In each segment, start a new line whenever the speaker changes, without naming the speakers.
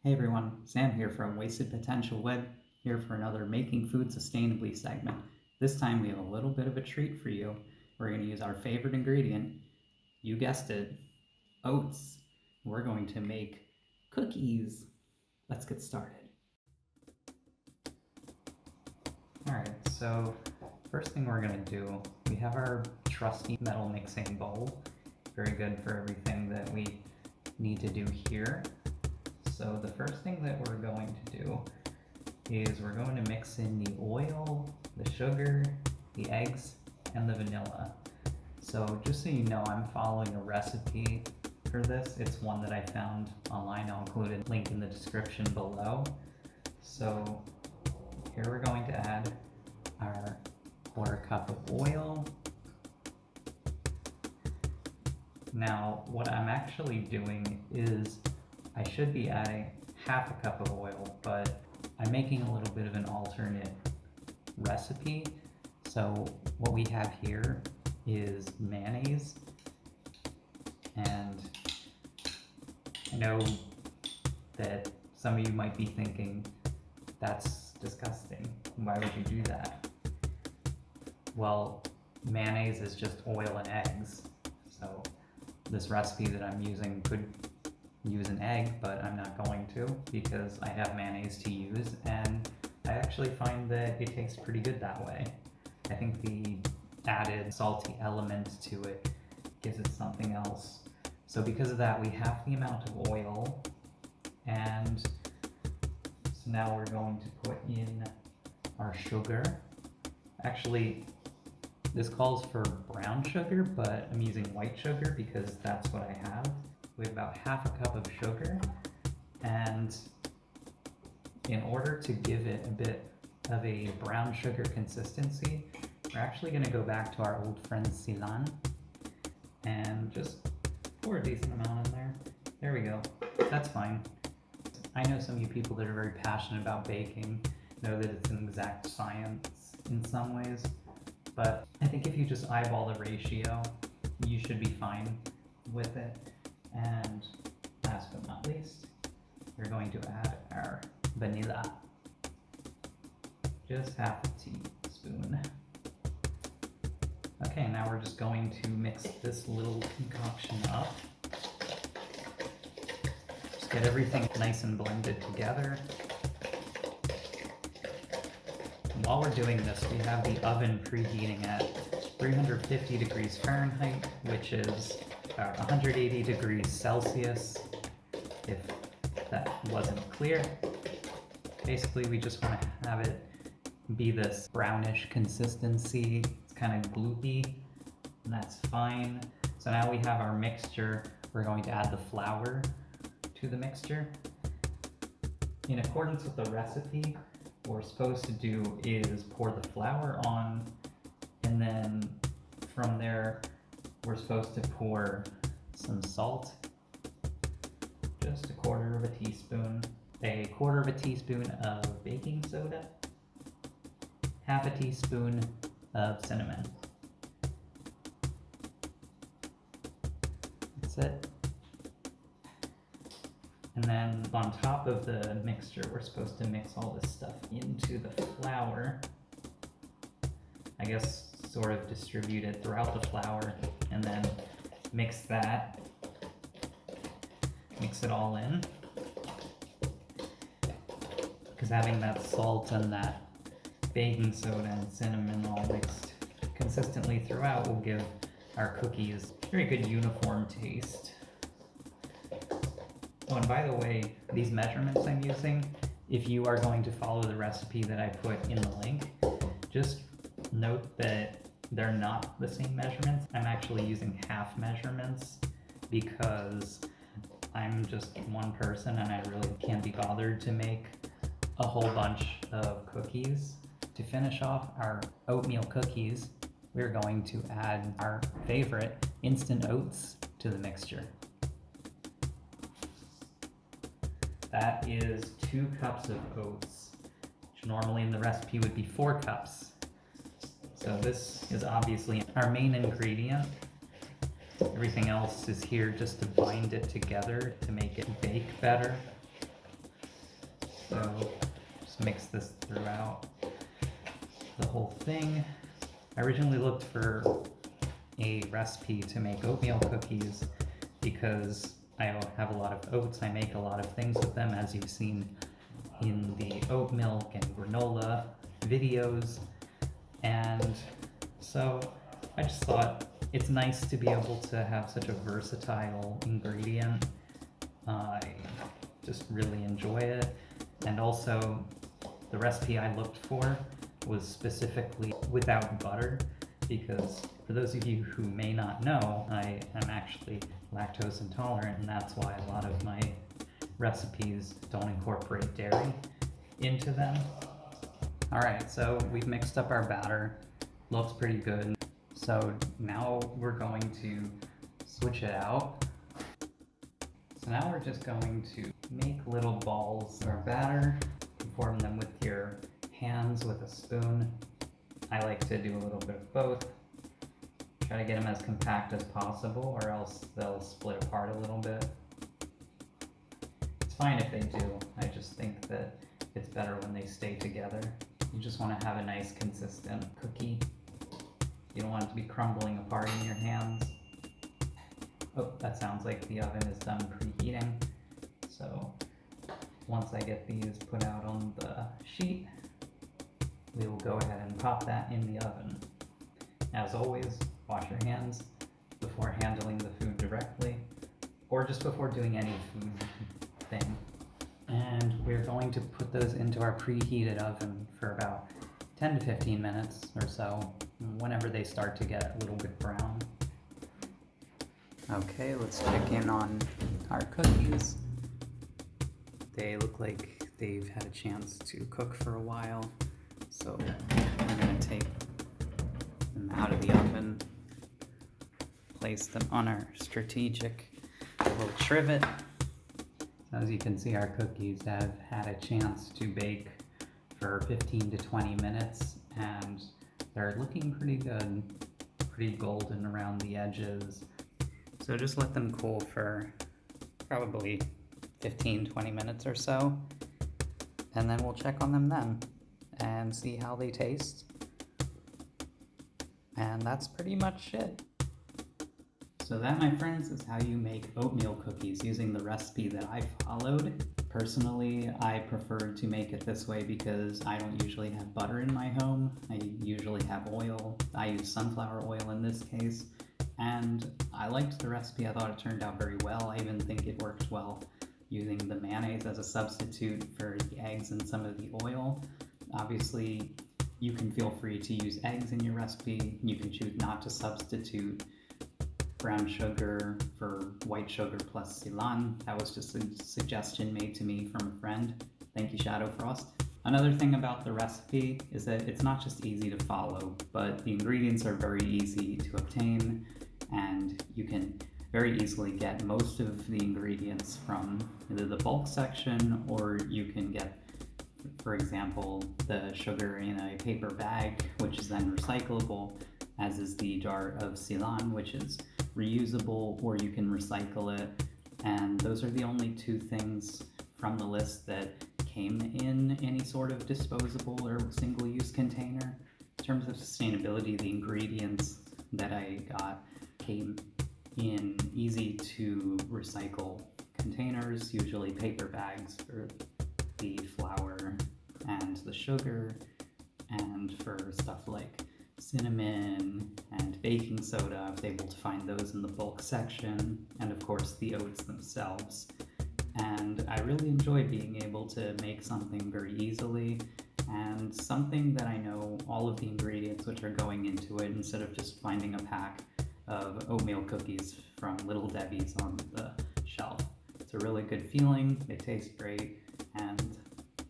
Hey everyone, Sam here from Wasted Potential Web, here for another Making Food Sustainably segment. This time we have a little bit of a treat for you. We're going to use our favorite ingredient, you guessed it, oats. We're going to make cookies. Let's get started. Alright, so first thing we're going to do, we have our trusty metal mixing bowl. Very good for everything that we need to do here. So the first thing that we're going to do is we're going to mix in the oil, the sugar, the eggs, and the vanilla. So just so you know, I'm following a recipe for this. It's one that I found online. I'll include a link in the description below. So here we're going to add our quarter cup of oil. Now, what I'm actually doing is I should be adding half a cup of oil, but I'm making a little bit of an alternate recipe. So what we have here is mayonnaise, and I know that some of you might be thinking, that's disgusting. Why would you do that? Well, mayonnaise is just oil and eggs. So this recipe that I'm using could use an egg, but I'm not going to because I have mayonnaise to use, and I actually find that it tastes pretty good that way. I think the added salty element to it gives it something else. So because of that, we have the amount of oil, and so now we're going to put in our sugar. Actually, this calls for brown sugar, but I'm using white sugar because that's what I have. We have about half a cup of sugar, and in order to give it a bit of a brown sugar consistency, we're actually going to go back to our old friend Ceylon and just pour a decent amount in there. There we go. That's fine. I know some of you people that are very passionate about baking know that it's an exact science in some ways, but I think if you just eyeball the ratio, you should be fine with it. And last but not least, we're going to add our vanilla. Just half a teaspoon. Okay, now we're just going to mix this little concoction up. Just get everything nice and blended together. And while we're doing this, we have the oven preheating at 350 degrees Fahrenheit, which is 180 degrees Celsius, if that wasn't clear. Basically, we just want to have it be this brownish consistency. It's kind of gloopy, and that's fine. So now we have our mixture. We're going to add the flour to the mixture. In accordance with the recipe, what we're supposed to do is pour the flour on, and then from there, we're supposed to pour some salt, just a quarter of a teaspoon of baking soda, half a teaspoon of cinnamon. That's it. And then on top of the mixture, we're supposed to mix all this stuff into the flour. I guess sort of distribute it throughout the flour, and then mix that, mix it all in, because having that salt and that baking soda and cinnamon all mixed consistently throughout will give our cookies a very good uniform taste. Oh, and by the way, these measurements I'm using, if you are going to follow the recipe that I put in the link, just note that they're not the same measurements. I'm actually using half measurements because I'm just one person and I really can't be bothered to make a whole bunch of cookies. To finish off our oatmeal cookies, we're going to add our favorite instant oats to the mixture. That is 2 cups of oats, which normally in the recipe would be 4 cups. So this is obviously our main ingredient. Everything else is here just to bind it together to make it bake better. So just mix this throughout the whole thing. I originally looked for a recipe to make oatmeal cookies because I have a lot of oats. I make a lot of things with them, as you've seen in the oat milk and granola videos. And so I just thought it's nice to be able to have such a versatile ingredient. I just really enjoy it. And also, the recipe I looked for was specifically without butter, because for those of you who may not know, I am actually lactose intolerant, and that's why a lot of my recipes don't incorporate dairy into them. Alright, so we've mixed up our batter. Looks pretty good. So now we're going to switch it out. So now we're just going to make little balls of our batter. Form them with your hands with a spoon. I like to do a little bit of both. Try to get them as compact as possible, or else they'll split apart a little bit. It's fine if they do. I just think that it's better when they stay together. You just want to have a nice consistent cookie. You don't want it to be crumbling apart in your hands. Oh, that sounds like the oven is done preheating. So once I get these put out on the sheet, we will go ahead and pop that in the oven. As always, wash your hands before handling the food directly, or just before doing any food thing. And we're going to put those into our preheated oven for about 10 to 15 minutes or so, whenever they start to get a little bit brown. Okay, let's check in on our cookies. They look like they've had a chance to cook for a while, so we're going to take them out of the oven, place them on our strategic little trivet. As you can see, our cookies have had a chance to bake for 15 to 20 minutes, and they're looking pretty good, pretty golden around the edges. So just let them cool for probably 15-20 minutes or so, and then we'll check on them then and see how they taste. And that's pretty much it. So that, my friends, is how you make oatmeal cookies using the recipe that I followed. Personally, I prefer to make it this way because I don't usually have butter in my home. I usually have oil. I use sunflower oil in this case, and I liked the recipe. I thought it turned out very well. I even think it worked well using the mayonnaise as a substitute for the eggs and some of the oil. Obviously, you can feel free to use eggs in your recipe. You can choose not to substitute brown sugar for white sugar plus Ceylon. That was just a suggestion made to me from a friend. Thank you, Shadow Frost. Another thing about the recipe is that it's not just easy to follow, but the ingredients are very easy to obtain, and you can very easily get most of the ingredients from either the bulk section, or you can get, for example, the sugar in a paper bag, which is then recyclable, as is the jar of Ceylon, which is reusable, or you can recycle it. And those are the only two things from the list that came in any sort of disposable or single-use container. In terms of sustainability, the ingredients that I got came in easy to recycle containers, usually paper bags for the flour and the sugar, and for stuff like cinnamon and baking soda, I was able to find those in the bulk section, and of course the oats themselves. And I really enjoy being able to make something very easily, and something that I know all of the ingredients which are going into it, instead of just finding a pack of oatmeal cookies from Little Debbie's on the shelf. It's a really good feeling, they taste great, and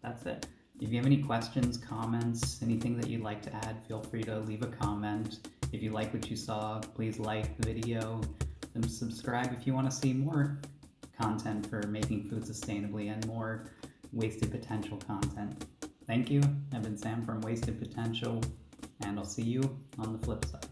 that's it. If you have any questions, comments, anything that you'd like to add, feel free to leave a comment. If you like what you saw, please like the video and subscribe if you want to see more content for Making Food Sustainably and more Wasted Potential content. Thank you. I've been Sam from Wasted Potential, and I'll see you on the flip side.